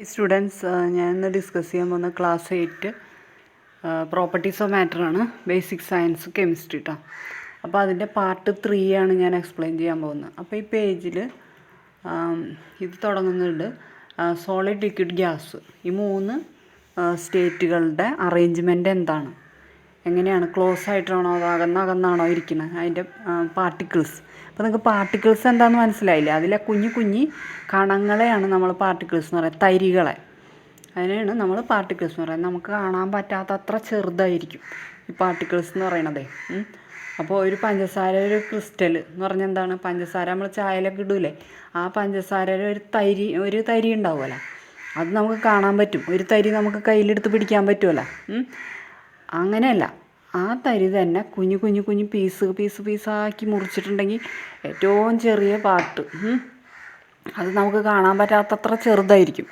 Students, ഞാൻ ഇന്ന് discuss ചെയ്യാൻ പോകുന്ന ക്ലാസ് 8 പ്രോപ്പർട്ടീസ് ഓഫ് മാറ്ററാണ്. ബേസിക് സയൻസ് കെമിസ്ട്രി കേട്ടോ. അപ്പോൾ അതിൻ്റെ പാർട്ട് 3 ആണ് ഞാൻ എക്സ്പ്ലെയിൻ ചെയ്യാൻ പോകുന്നത്. അപ്പോൾ ഈ പേജിൽ ഇത് തുടങ്ങുന്നുണ്ട് സോളിഡ്, ലിക്വിഡ്, ഗ്യാസ്. ഈ 3 സ്റ്റേറ്റുകളുടെ അറേഞ്ച്മെൻറ്റ് എന്താണ്, എങ്ങനെയാണ്, ക്ലോസ് ആയിട്ടാണോ അതോ അകന്നാണോ ഇരിക്കുന്നത്, അതിൻ്റെ പാർട്ടിക്കിൾസ്. അപ്പോൾ നിങ്ങൾക്ക് പാർട്ടിക്കിൾസ് എന്താണെന്ന് മനസ്സിലായില്ലേ? അതിലെ കുഞ്ഞു കുഞ്ഞി കണങ്ങളെയാണ് നമ്മൾ പാർട്ടിക്കിൾസ് എന്ന് പറയുന്നത്, തരികളെ. അതിനെയാണ് നമ്മൾ പാർട്ടിക്കിൾസ് എന്ന് പറയുന്നത്. നമുക്ക് കാണാൻ പറ്റാത്ത അത്ര ചെറുതായിരിക്കും ഈ പാർട്ടിക്കിൾസ് എന്ന് പറയണതേ. അപ്പോൾ ഒരു പഞ്ചസാര, ഒരു ക്രിസ്റ്റൽ എന്ന് പറഞ്ഞാൽ എന്താണ്? പഞ്ചസാര നമ്മൾ ചായയിലൊക്കെ ഇടൂലേ, ആ പഞ്ചസാരയുടെ ഒരു തരി ഉണ്ടാവുമല്ലോ, അത് നമുക്ക് കാണാൻ പറ്റും. ഒരു തരി നമുക്ക് കയ്യിലെടുത്ത് പിടിക്കാൻ പറ്റുമല്ലോ. അങ്ങനെയല്ല, ആ തരി തന്നെ കുഞ്ഞു കുഞ്ഞു കുഞ്ഞു പീസാക്കി മുറിച്ചിട്ടുണ്ടെങ്കിൽ ഏറ്റവും ചെറിയ പാർട്ട് അത് നമുക്ക് കാണാൻ പറ്റാത്തത്ര ചെറുതായിരിക്കും.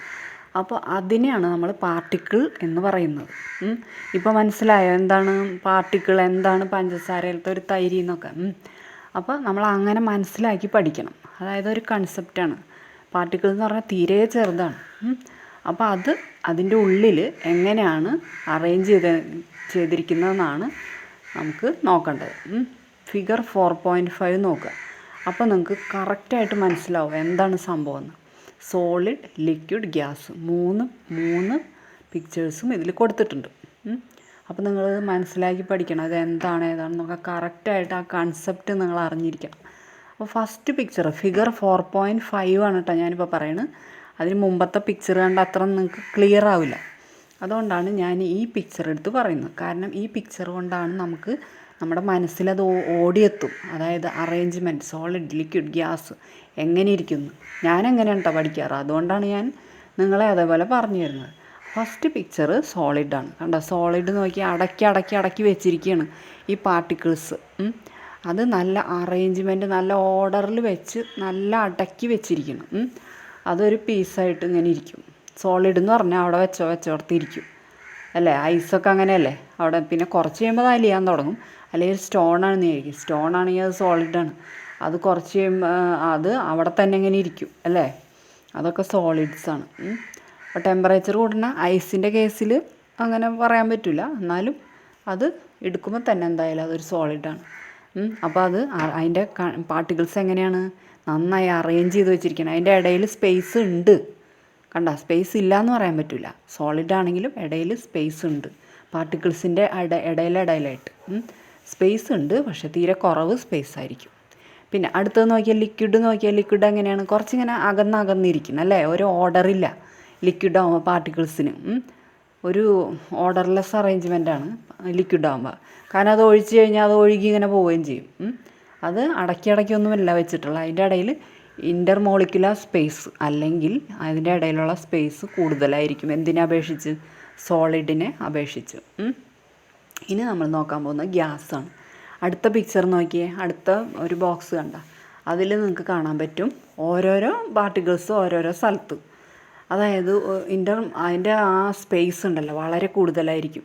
അപ്പോൾ അതിനെയാണ് നമ്മൾ പാർട്ടിക്കിൾ എന്ന് പറയുന്നത്. ഇപ്പോൾ മനസ്സിലായോ എന്താണ് പാർട്ടിക്കിൾ, എന്താണ് പഞ്ചസാരയിലത്തെ ഒരു തരി എന്നൊക്കെ? അപ്പോൾ നമ്മൾ അങ്ങനെ മനസ്സിലാക്കി പഠിക്കണം. അതായത് ഒരു കൺസെപ്റ്റാണ്. പാർട്ടിക്കിൾ എന്ന് പറഞ്ഞാൽ തീരെ ചെറുതാണ്. അപ്പോൾ അതിൻ്റെ ഉള്ളിൽ എങ്ങനെയാണ് അറേഞ്ച് ചെയ്തിരിക്കുന്നതെന്നാണ് നമുക്ക് നോക്കേണ്ടത്. ഫിഗർ 4.5 നോക്കുക. അപ്പോൾ നിങ്ങൾക്ക് കറക്റ്റായിട്ട് മനസ്സിലാവും എന്താണ് സംഭവം എന്ന്. സോളിഡ്, ലിക്വിഡ്, ഗ്യാസ്, മൂന്ന് പിക്ചേഴ്സും ഇതിൽ കൊടുത്തിട്ടുണ്ട്. അപ്പോൾ നിങ്ങൾ മനസ്സിലാക്കി പഠിക്കണം അത് ഏതാണെന്നൊക്കെ കറക്റ്റായിട്ട് ആ കൺസെപ്റ്റ് നിങ്ങൾ അറിഞ്ഞിരിക്കണം. അപ്പോൾ ഫസ്റ്റ് പിക്ചർ ഫിഗർ 4.5 ആണ് കേട്ടോ ഞാനിപ്പോൾ പറയുന്നത്. അതിന് മുമ്പത്തെ പിക്ചർ കണ്ട അത്ര നിങ്ങൾക്ക് ക്ലിയർ ആവില്ല. അതുകൊണ്ടാണ് ഞാൻ ഈ പിക്ചർ എടുത്ത് പറയുന്നത്. കാരണം ഈ പിക്ചർ കൊണ്ടാണ് നമുക്ക് നമ്മുടെ മനസ്സിലത് ഓടിയെത്തും. അതായത് അറേഞ്ച്മെൻറ്റ്, സോളിഡ്, ലിക്വിഡ്, ഗ്യാസ് എങ്ങനെ ഇരിക്കുന്നു. ഞാനെങ്ങനെയാണ് കേട്ടോ പഠിക്കാറ്, അതുകൊണ്ടാണ് ഞാൻ നിങ്ങളെ അതേപോലെ പറഞ്ഞു തരുന്നത്. ഫസ്റ്റ് പിക്ചർ സോളിഡാണ്. കണ്ടോ, സോളിഡ് നോക്കി അടക്കി വെച്ചിരിക്കുകയാണ് ഈ പാർട്ടിക്കിൾസ്. അത് നല്ല അറേഞ്ച്മെൻറ്റ്, നല്ല ഓർഡറിൽ വെച്ച് നല്ല അടക്കി വെച്ചിരിക്കണം. അതൊരു പീസായിട്ട് ഇങ്ങനെ ഇരിക്കും. സോളിഡ് എന്ന് പറഞ്ഞാൽ അവിടെ വെച്ചോടത്തിരിക്കും അല്ലേ? ഐസൊക്കെ അങ്ങനെയല്ലേ, അവിടെ പിന്നെ കുറച്ച് കഴിയുമ്പോൾ അത് അലിയാൻ തുടങ്ങും. അല്ലെങ്കിൽ സ്റ്റോണാണെന്ന് വിചാരിക്കും, സ്റ്റോൺ ആണെങ്കിൽ അത് സോളിഡാണ്. അത് കുറച്ച് കഴിയുമ്പോൾ അത് അവിടെ തന്നെ ഇങ്ങനെ ഇരിക്കും അല്ലേ? അതൊക്കെ സോളിഡ്സാണ്. അപ്പോൾ ടെമ്പറേച്ചർ കൂടുന്ന ഐസിൻ്റെ കേസിൽ അങ്ങനെ പറയാൻ പറ്റില്ല, എന്നാലും അത് എടുക്കുമ്പോൾ തന്നെ എന്തായാലും അതൊരു സോളിഡാണ്. അപ്പോൾ അതിൻ്റെ പാർട്ടിക്കിൾസ് എങ്ങനെയാണ് നന്നായി അറേഞ്ച് ചെയ്ത് വെച്ചിരിക്കണം. അതിൻ്റെ ഇടയിൽ സ്പേസ് ഉണ്ട്. കണ്ട, സ്പേസ് ഇല്ല എന്ന് പറയാൻ പറ്റില്ല. സോളിഡ് ആണെങ്കിലും ഇടയിൽ സ്പേസ് ഉണ്ട്. പാർട്ടിക്കിൾസിൻ്റെ ഇടയിലായിട്ട് സ്പേസ് ഉണ്ട്, പക്ഷേ തീരെ കുറവ് സ്പേസ് ആയിരിക്കും. പിന്നെ അടുത്തത് നോക്കിയാൽ ലിക്വിഡ് എങ്ങനെയാണ്? കുറച്ചിങ്ങനെ അകന്നിരിക്കുന്നു അല്ലേ? ഒരു ഓർഡറില്ല ലിക്വിഡ് ആകുമ്പോൾ പാർട്ടിക്കിൾസിന്. ഒരു ഓർഡർലെസ് അറേഞ്ച്മെൻറ്റാണ് ലിക്വിഡ് ആകുമ്പോൾ. കാരണം അത് ഒഴിച്ച് കഴിഞ്ഞാൽ അത് ഒഴുകി ഇങ്ങനെ പോവുകയും ചെയ്യും. അത് അടക്കിയൊന്നുമല്ല വെച്ചിട്ടുള്ള. അതിൻ്റെ ഇടയിൽ ഇൻ്റർമോളിക്കുലർ സ്പേസ് അല്ലെങ്കിൽ അതിൻ്റെ ഇടയിലുള്ള സ്പേസ് കൂടുതലായിരിക്കും. എന്തിനെ അപേക്ഷിച്ച്? സോളിഡിനെ അപേക്ഷിച്ച്. ഇനി നമ്മൾ നോക്കാൻ പോകുന്നത് ഗ്യാസാണ്. അടുത്ത പിക്ചർ നോക്കിയേ, അടുത്ത ഒരു ബോക്സ് കണ്ട, അതിൽ നിങ്ങൾക്ക് കാണാൻ പറ്റും ഓരോരോ പാർട്ടിക്കിൾസ് ഓരോരോ സ്ഥലത്ത്. അതായത് അതിൻ്റെ ആ സ്പേസ് ഉണ്ടല്ലോ വളരെ കൂടുതലായിരിക്കും.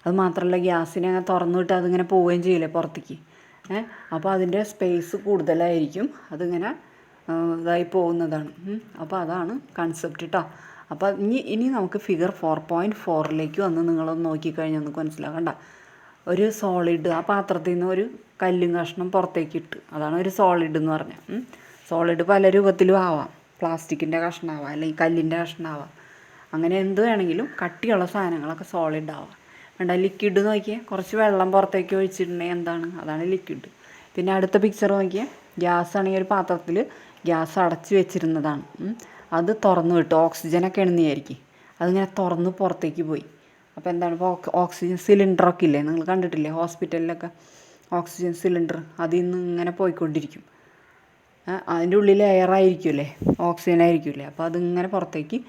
അത് മാത്രമല്ല ഗ്യാസിനെ അങ്ങനെ തുറന്നു വിട്ട് അതിങ്ങനെ പോവുകയും ചെയ്യില്ലേ പുറത്തേക്ക്. അപ്പോൾ അതിൻ്റെ സ്പേസ് കൂടുതലായിരിക്കും, അതിങ്ങനെ ഇതായി പോകുന്നതാണ്. അപ്പോൾ അതാണ് കൺസെപ്റ്റ് കേട്ടോ. അപ്പോൾ ഇനി നമുക്ക് ഫിഗർ 4.4 വന്ന് നിങ്ങളൊന്ന് നോക്കിക്കഴിഞ്ഞാൽ നമുക്ക് മനസ്സിലാകണ്ട. ഒരു സോളിഡ്, ആ പാത്രത്തിൽ നിന്ന് ഒരു കല്ലും കഷ്ണം പുറത്തേക്ക് ഇട്ട്, അതാണ് ഒരു സോളിഡ് എന്ന് പറഞ്ഞാൽ. സോളിഡ് പല രൂപത്തിലും ആവാം. പ്ലാസ്റ്റിക്കിൻ്റെ കഷ്ണമാവാം, അല്ലെങ്കിൽ കല്ലിൻ്റെ കഷ്ണമാവാം. അങ്ങനെ എന്ത് വേണമെങ്കിലും കട്ടിയുള്ള സാധനങ്ങളൊക്കെ സോളിഡ് ആവാം. വേണ്ട, ലിക്വിഡ് നോക്കിയാൽ കുറച്ച് വെള്ളം പുറത്തേക്ക് ഒഴിച്ചിട്ടുണ്ടെങ്കിൽ എന്താണ്? അതാണ് ലിക്വിഡ്. പിന്നെ അടുത്ത പിക്ചർ നോക്കിയാൽ ഗ്യാസ് ആണെങ്കിൽ ഒരു പാത്രത്തിൽ ഗ്യാസ് അടച്ച് വെച്ചിരുന്നതാണ്. അത് തുറന്നു വിട്ടു, ഓക്സിജനൊക്കെ എണ്ണയായിരിക്കും, അതിങ്ങനെ തുറന്ന് പുറത്തേക്ക് പോയി. അപ്പോൾ എന്താണ്? ഇപ്പോൾ ഓക്സിജൻ സിലിണ്ടറൊക്കെ ഇല്ലേ, നിങ്ങൾ കണ്ടിട്ടില്ലേ ഹോസ്പിറ്റലിലൊക്കെ ഓക്സിജൻ സിലിണ്ടർ, അതിൽ നിന്ന് ഇങ്ങനെ പോയിക്കൊണ്ടിരിക്കും. അതിൻ്റെ ഉള്ളിൽ എയർ ആയിരിക്കുമല്ലേ, ഓക്സിജൻ ആയിരിക്കുമല്ലേ. അപ്പോൾ അതിങ്ങനെ പുറത്തേക്ക്.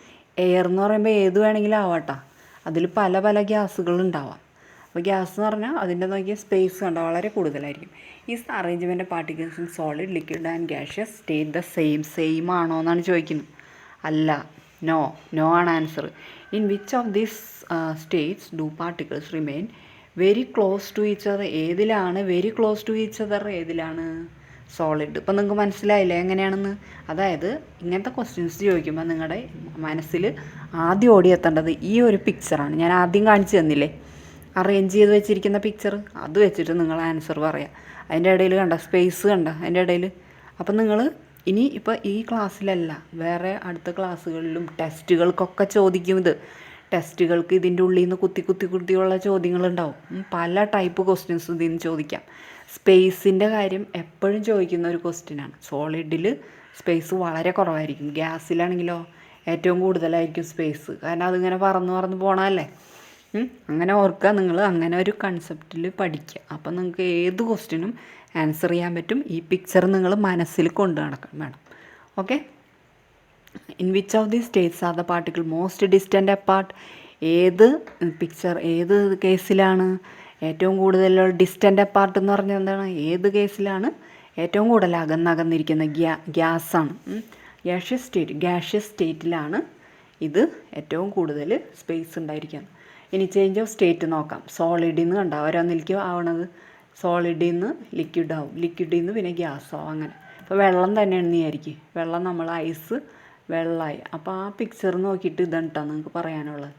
എയർ എന്ന് പറയുമ്പോൾ ഏത് വേണമെങ്കിലും ആവാട്ടോ, അതിൽ പല ഗ്യാസുകളുണ്ടാവാം. അപ്പോൾ ഗ്യാസ് എന്ന് പറഞ്ഞാൽ അതിൻ്റെ നോക്കിയ സ്പേസ് കണ്ട വളരെ കൂടുതലായിരിക്കും. Is the arrangement of particles in solid, liquid and gaseous state the same ആണോ എന്നാണ് ചോദിക്കുന്നത്. അല്ല, നോ ആണ് answer. In which of these states do particles remain very close to each other? ഏതിലാണ് very close to each other? ഏതിലാണ്? Solid. ഇപ്പം നിങ്ങൾക്ക് മനസ്സിലായില്ലേ എങ്ങനെയാണെന്ന്? അതായത് ഇങ്ങനത്തെ ക്വസ്റ്റ്യൻസ് ചോദിക്കുമ്പോൾ നിങ്ങളുടെ മനസ്സിൽ ആദ്യം ഓടിയെത്തേണ്ടത് ഈ ഒരു പിക്ചറാണ്. ഞാൻ ആദ്യം കാണിച്ചു തന്നില്ലേ അറേഞ്ച് ചെയ്ത് വെച്ചിരിക്കുന്ന പിക്ചർ, അത് വെച്ചിട്ട് നിങ്ങൾ ആൻസർ പറയാം. അതിൻ്റെ ഇടയിൽ കണ്ട സ്പേസ് കണ്ട അതിൻ്റെ ഇടയിൽ. അപ്പം നിങ്ങൾ ഇനി ഇപ്പോൾ ഈ ക്ലാസ്സിലല്ല, വേറെ അടുത്ത ക്ലാസ്സുകളിലും ടെസ്റ്റുകൾക്കൊക്കെ ചോദിക്കും ഇത്. ടെസ്റ്റുകൾക്ക് ഇതിൻ്റെ ഉള്ളിൽ നിന്ന് കുത്തിയുള്ള ചോദ്യങ്ങളുണ്ടാവും. പല ടൈപ്പ് ക്വസ്റ്റ്യൻസ് ഇതിൽ നിന്ന് ചോദിക്കാം. സ്പേസിൻ്റെ കാര്യം എപ്പോഴും ചോദിക്കുന്ന ഒരു ക്വസ്റ്റ്യനാണ്. സോളിഡിൽ സ്പേസ് വളരെ കുറവായിരിക്കും. ഗ്യാസിലാണെങ്കിലോ ഏറ്റവും കൂടുതലായിരിക്കും സ്പേസ്. കാരണം അതിങ്ങനെ പറന്ന് പോകണമല്ലേ. അങ്ങനെ ഓർക്കുക, നിങ്ങൾ അങ്ങനെ ഒരു കൺസെപ്റ്റിൽ പഠിക്കുക. അപ്പം നിങ്ങൾക്ക് ഏത് ക്വസ്റ്റ്യനും ആൻസർ ചെയ്യാൻ പറ്റും. ഈ പിക്ചർ നിങ്ങൾ മനസ്സിൽ കൊണ്ടു നടക്കാൻ വേണം. Okay. In which of the States are the particle most distant apart? ഏത് പിക്ചർ ഏത് കേസിലാണ് ഏറ്റവും കൂടുതലുള്ള ഡിസ്റ്റൻ്റ് അപ്പാർട്ട് എന്ന് പറഞ്ഞാൽ എന്താണ്? ഏത് കേസിലാണ് ഏറ്റവും കൂടുതൽ അകന്നിരിക്കുന്ന ഗ്യാസാണ്. ഗ്യാഷ്യസ് സ്റ്റേറ്റിലാണ് ഇത് ഏറ്റവും കൂടുതൽ സ്പേസ് ഉണ്ടായിരിക്കുന്നത്. ഇനി ചേഞ്ച് ഓഫ് സ്റ്റേറ്റ് നോക്കാം. സോളിഡിൽ നിന്ന് കണ്ട ഓരോന്നിലേക്ക് ആവണത്, സോളിഡിൽ നിന്ന് ലിക്വിഡ് ആവും, ലിക്വിഡിൽ നിന്ന് പിന്നെ ഗ്യാസ് ആവും. അങ്ങനെ ഇപ്പോൾ വെള്ളം തന്നെയാണെന്ന് വിചാരിക്കും. വെള്ളം നമ്മൾ ഐസ് വെള്ളമായി. അപ്പോൾ ആ പിക്ചർ നോക്കിയിട്ട് ഇതാണ് കേട്ടോ നിങ്ങൾക്ക് പറയാനുള്ളത്.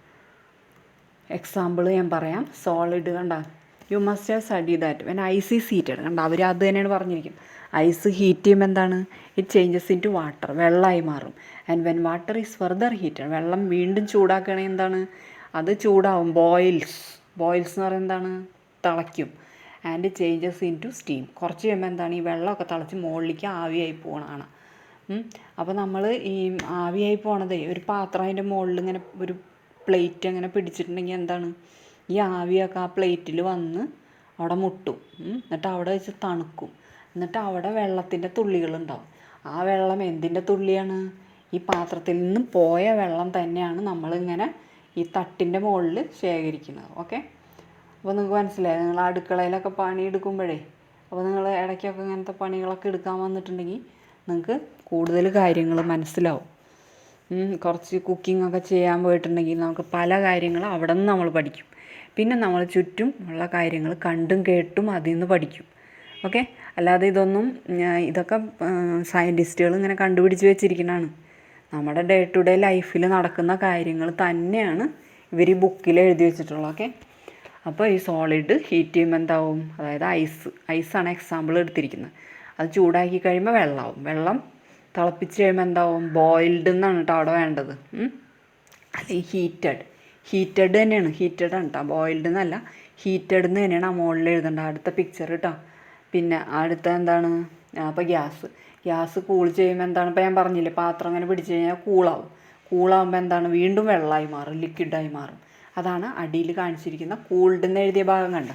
എക്സാമ്പിൾ ഞാൻ പറയാം. സോളിഡ് കണ്ട, you must have study that when ice is heated. കണ്ട അവർ അത് തന്നെയാണ് പറഞ്ഞിരിക്കും. ഐസ് ഹീറ്റ് ചെയ്യുമ്പോൾ എന്താണ്? It changes into water, വെള്ളമായി മാറും. And when water is further heated, വെള്ളം വീണ്ടും ചൂടാക്കുകയാണെങ്കിൽ എന്താണ്? അത് ചൂടാവും. ബോയിൽസ് എന്ന് പറയുന്നത് എന്താണ്? തിളയ്ക്കും. And changes into steam, കുറച്ച് കഴിയുമ്പോൾ എന്താണ്? ഈ വെള്ളമൊക്കെ തിളച്ച് മുകളിലേക്ക് ആവിയായി പോകണതാണ്. അപ്പോൾ നമ്മൾ ഈ ആവിയായി പോണതേ ഒരു പാത്രം അതിൻ്റെ മുകളിൽ ഇങ്ങനെ ഒരു പ്ലേറ്റ് അങ്ങനെ പിടിച്ചിട്ടുണ്ടെങ്കിൽ എന്താണ്? ഈ ആവിയൊക്കെ ആ പ്ലേറ്റിൽ വന്ന് അവിടെ മുട്ടും. എന്നിട്ട് അവിടെ വെച്ച് തണുക്കും. എന്നിട്ട് അവിടെ വെള്ളത്തിൻ്റെ തുള്ളികളുണ്ടാവും. ആ വെള്ളം എന്തിൻ്റെ തുള്ളിയാണ്? ഈ പാത്രത്തിൽ നിന്നും പോയ വെള്ളം തന്നെയാണ് നമ്മളിങ്ങനെ ഈ തട്ടിൻ്റെ മുകളിൽ ശേഖരിക്കുന്നത്. ഓക്കെ. അപ്പോൾ നിങ്ങൾക്ക് മനസ്സിലായി. നിങ്ങൾ അടുക്കളയിലൊക്കെ പണിയെടുക്കുമ്പോഴേ, അപ്പോൾ നിങ്ങൾ ഇടയ്ക്കൊക്കെ ഇങ്ങനത്തെ പണികളൊക്കെ എടുക്കാൻ വന്നിട്ടുണ്ടെങ്കിൽ നിങ്ങൾക്ക് കൂടുതൽ കാര്യങ്ങൾ മനസ്സിലാവും. കുറച്ച് കുക്കിങ്ങൊക്കെ ചെയ്യാൻ പോയിട്ടുണ്ടെങ്കിൽ നമുക്ക് പല കാര്യങ്ങളും അവിടെ നിന്ന് നമ്മൾ പഠിക്കും. പിന്നെ നമ്മൾ ചുറ്റും ഉള്ള കാര്യങ്ങൾ കണ്ടും കേട്ടും അതിൽ നിന്ന് പഠിക്കും. ഓക്കെ. അല്ലാതെ ഇതൊക്കെ സയൻറ്റിസ്റ്റുകൾ ഇങ്ങനെ കണ്ടുപിടിച്ച് വെച്ചിരിക്കുന്നതാണ്. നമ്മുടെ ഡേ ടു ഡേ ലൈഫിൽ നടക്കുന്ന കാര്യങ്ങൾ തന്നെയാണ് ഇവർ ഈ ബുക്കിൽ എഴുതി വെച്ചിട്ടുള്ളത്. ഓക്കെ. അപ്പോൾ ഈ സോളിഡ് ഹീറ്റ് ചെയ്യുമ്പോൾ എന്താവും? അതായത് ഐസാണ് എക്സാമ്പിൾ എടുത്തിരിക്കുന്നത്. അത് ചൂടാക്കി കഴിയുമ്പോൾ വെള്ളമാവും. വെള്ളം തിളപ്പിച്ച് കഴിയുമ്പോൾ എന്താവും? ബോയിൽഡ് എന്നാണ് കേട്ടോ അവിടെ വേണ്ടത്. അല്ലെങ്കിൽ ഹീറ്റഡ് തന്നെയാണ്. ഹീറ്റഡ് ആണ് കേട്ടോ, ബോയിൽഡ് എന്നല്ല. ഹീറ്റഡ് എന്ന് തന്നെയാണ് ആ മുകളിൽ എഴുതേണ്ടത്. അടുത്ത പിക്ചർ കേട്ടോ. പിന്നെ അടുത്ത എന്താണ്? അപ്പോൾ ഗ്യാസ് കൂൾ ചെയ്യുമ്പോൾ എന്താണ്? ഇപ്പോൾ ഞാൻ പറഞ്ഞില്ലേ, പാത്രം അങ്ങനെ പിടിച്ച് കഴിഞ്ഞാൽ കൂളാവുമ്പോൾ എന്താണ്? വീണ്ടും വെള്ളമായി മാറും, ലിക്വിഡായി മാറും. അതാണ് അടിയിൽ കാണിച്ചിരിക്കുന്ന കൂൾഡ് എന്ന് എഴുതിയ ഭാഗം കണ്ട.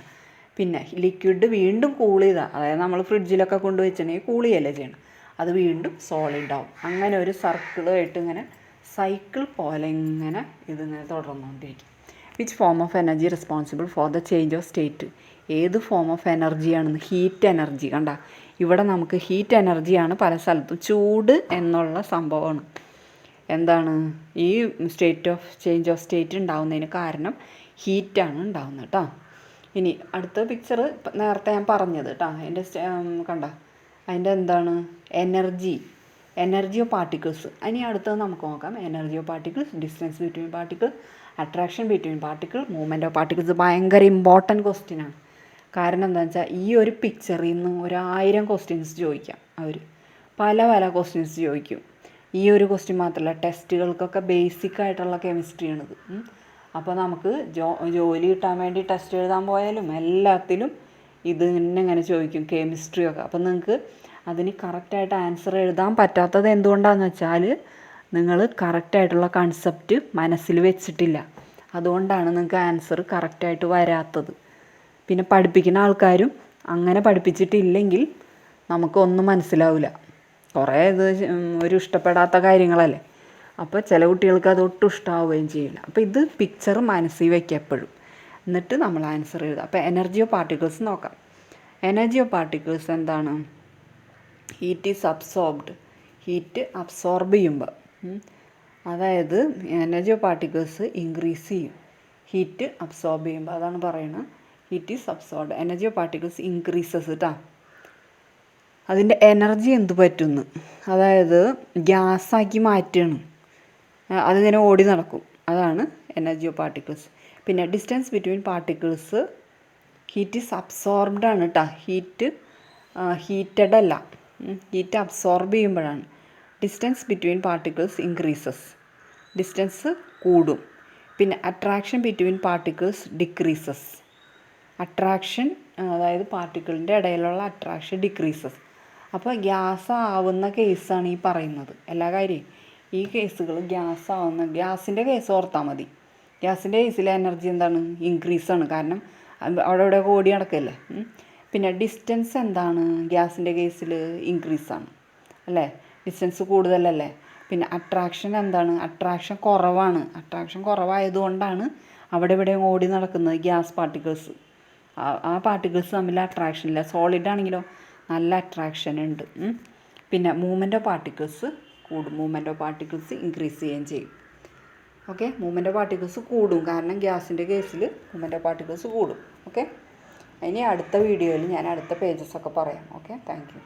പിന്നെ ലിക്വിഡ് വീണ്ടും കൂൾ ചെയ്താൽ, അതായത് നമ്മൾ ഫ്രിഡ്ജിലൊക്കെ കൊണ്ടുവച്ചിട്ടുണ്ടെങ്കിൽ കൂൾ ചെയ്യല്ലേ ചെയ്യണം, അത് വീണ്ടും സോളിഡ് ആവും. അങ്ങനെ ഒരു സർക്കിളായിട്ട് ഇങ്ങനെ സൈക്കിൾ പോലെ ഇങ്ങനെ ഇതിങ്ങനെ തുടർന്നുകൊണ്ടിരിക്കും. Which form of energy responsible for the change of state? ഏത് ഫോം ഓഫ് എനർജിയാണെന്ന്? Heat energy. കണ്ട ഇവിടെ നമുക്ക് ഹീറ്റ് എനർജിയാണ് പല സ്ഥലത്തും. ചൂട് എന്നുള്ള സംഭവമാണ് എന്താണ്? ഈ ചേഞ്ച് ഓഫ് സ്റ്റേറ്റ് ഉണ്ടാകുന്നതിന് കാരണം ഹീറ്റാണ് ഉണ്ടാകുന്നത് കേട്ടോ. ഇനി അടുത്ത പിക്ചർ നേരത്തെ ഞാൻ പറഞ്ഞത് കേട്ടോ. അതിൻ്റെ കണ്ട അതിൻ്റെ എന്താണ്? Energy of particles. ഇനി അടുത്തത് നമുക്ക് നോക്കാം. Energy of particles, distance between particle, attraction between particle, movement of particles. ഭയങ്കര ഇമ്പോർട്ടൻറ്റ് ക്വസ്റ്റ്യനാണ്. കാരണം എന്താണെന്ന് വെച്ചാൽ ഈ ഒരു പിക്ചറിൽ നിന്ന് 1000 ക്വസ്റ്റ്യൻസ് ചോദിക്കാം. അവർ പല ക്വസ്റ്റ്യൻസ് ചോദിക്കും. ഈ ഒരു ക്വസ്റ്റ്യൻ മാത്രമല്ല, ടെസ്റ്റുകൾക്കൊക്കെ ബേസിക് ആയിട്ടുള്ള കെമിസ്ട്രിയാണിത്. അപ്പോൾ നമുക്ക് ജോലി കിട്ടാൻ വേണ്ടി ടെസ്റ്റ് എഴുതാൻ പോയാലും എല്ലാത്തിലും ഇത് ഇങ്ങനെ ചോദിക്കും, കെമിസ്ട്രിയൊക്കെ. അപ്പോൾ നിങ്ങൾക്ക് അതിന് കറക്റ്റായിട്ട് ആൻസർ എഴുതാൻ പറ്റാത്തത് എന്തുകൊണ്ടാണെന്ന് വെച്ചാൽ നിങ്ങൾ കറക്റ്റായിട്ടുള്ള കൺസെപ്റ്റ് മനസ്സിൽ വെച്ചിട്ടില്ല. അതുകൊണ്ടാണ് നിങ്ങൾക്ക് ആൻസർ കറക്റ്റായിട്ട് വരാത്തത്. പിന്നെ പഠിപ്പിക്കുന്ന ആൾക്കാരും അങ്ങനെ പഠിപ്പിച്ചിട്ടില്ലെങ്കിൽ നമുക്കൊന്നും മനസ്സിലാവില്ല. കുറേ ഒരു ഇഷ്ടപ്പെടാത്ത കാര്യങ്ങളല്ലേ. അപ്പോൾ ചില കുട്ടികൾക്ക് അത് ഒട്ടും ഇഷ്ടമാവുകയും ചെയ്യില്ല. അപ്പോൾ ഇത് പിക്ചർ മനസ്സിൽ വയ്ക്കുക എപ്പോഴും. എന്നിട്ട് നമ്മൾ ആൻസർ എഴുതുക. അപ്പോൾ എനർജി ഓഫ് പാർട്ടിക്കിൾസ് നോക്കാം. എനർജി ഓഫ് പാർട്ടിക്കിൾസ് എന്താണ്? Heat is absorbed. Heat absorb ചെയ്യുമ്പോൾ, അതായത് എനർജി ഓഫ് പാർട്ടിക്കിൾസ് ഇൻക്രീസ് ചെയ്യും ഹീറ്റ് അബ്സോർബ് ചെയ്യുമ്പോൾ. അതാണ് പറയുന്നത് heat is absorbed. Energy of particles increases കേട്ടോ. അതിൻ്റെ എനർജി എന്ത് പറ്റുന്നു? അതായത് ഗ്യാസാക്കി മാറ്റുകയാണ്. അതിങ്ങനെ ഓടി നടക്കും. അതാണ് എനർജി ഓഫ് പാർട്ടിക്കിൾസ്. പിന്നെ distance between particles, heat is absorbed ആണ് കേട്ടോ. ഹീറ്റഡ് അല്ല, ഹീറ്റ് അബ്സോർബ് ചെയ്യുമ്പോഴാണ്. Distance between particles increases, distance കൂടും. പിന്നെ attraction between particles decreases, attraction അതായത് പാർട്ടിക്കിളിൻ്റെ ഇടയിലുള്ള അട്രാക്ഷൻ ഡിക്രീസസ്. അപ്പോൾ ഗ്യാസ് ആവുന്ന കേസാണ് ഈ പറയുന്നത്. എല്ലാ കാര്യം ഈ കേസുകൾ ഗ്യാസിൻ്റെ കേസ് ഓർത്താൽ മതി. ഗ്യാസിൻ്റെ കേസിലെ എനർജി എന്താണ്? ഇൻക്രീസാണ്. കാരണം അവിടെ ഇവിടെ ഓടി നടക്കല്ലേ. പിന്നെ ഡിസ്റ്റൻസ് എന്താണ്? ഗ്യാസിൻ്റെ കേസിൽ ഇൻക്രീസാണ് അല്ലേ, ഡിസ്റ്റൻസ് കൂടുതലല്ലേ. പിന്നെ അട്രാക്ഷൻ എന്താണ്? അട്രാക്ഷൻ കുറവാണ്. അട്രാക്ഷൻ കുറവായതുകൊണ്ടാണ് അവിടെ ഇവിടെ ഓടി നടക്കുന്നത് ഗ്യാസ് പാർട്ടിക്കിൾസ്. ആ പാർട്ടിക്കിൾസ് തമ്മിൽ അട്രാക്ഷൻ ഇല്ല. സോളിഡ് ആണെങ്കിലോ നല്ല അട്രാക്ഷൻ ഉണ്ട്. പിന്നെ മൂവ്മെൻറ്റ് ഓഫ് പാർട്ടിക്കിൾസ് കൂടും, മൂവ്മെൻറ്റ് ഓഫ് പാർട്ടിക്കിൾസ് ഇൻക്രീസ് ചെയ്യുകയും ചെയ്യും. ഓക്കെ, മൂവ്മെൻറ്റ് ഓഫ് പാർട്ടിക്കിൾസ് കൂടും കാരണം ഗ്യാസിൻ്റെ കേസിൽ മൂവ്മെൻറ്റ് ഓഫ് പാർട്ടിക്കിൾസ് കൂടും. ഓക്കെ, ഇനി അടുത്ത വീഡിയോയിൽ ഞാൻ അടുത്ത പേജസൊക്കെ പറയാം. Okay, thank you.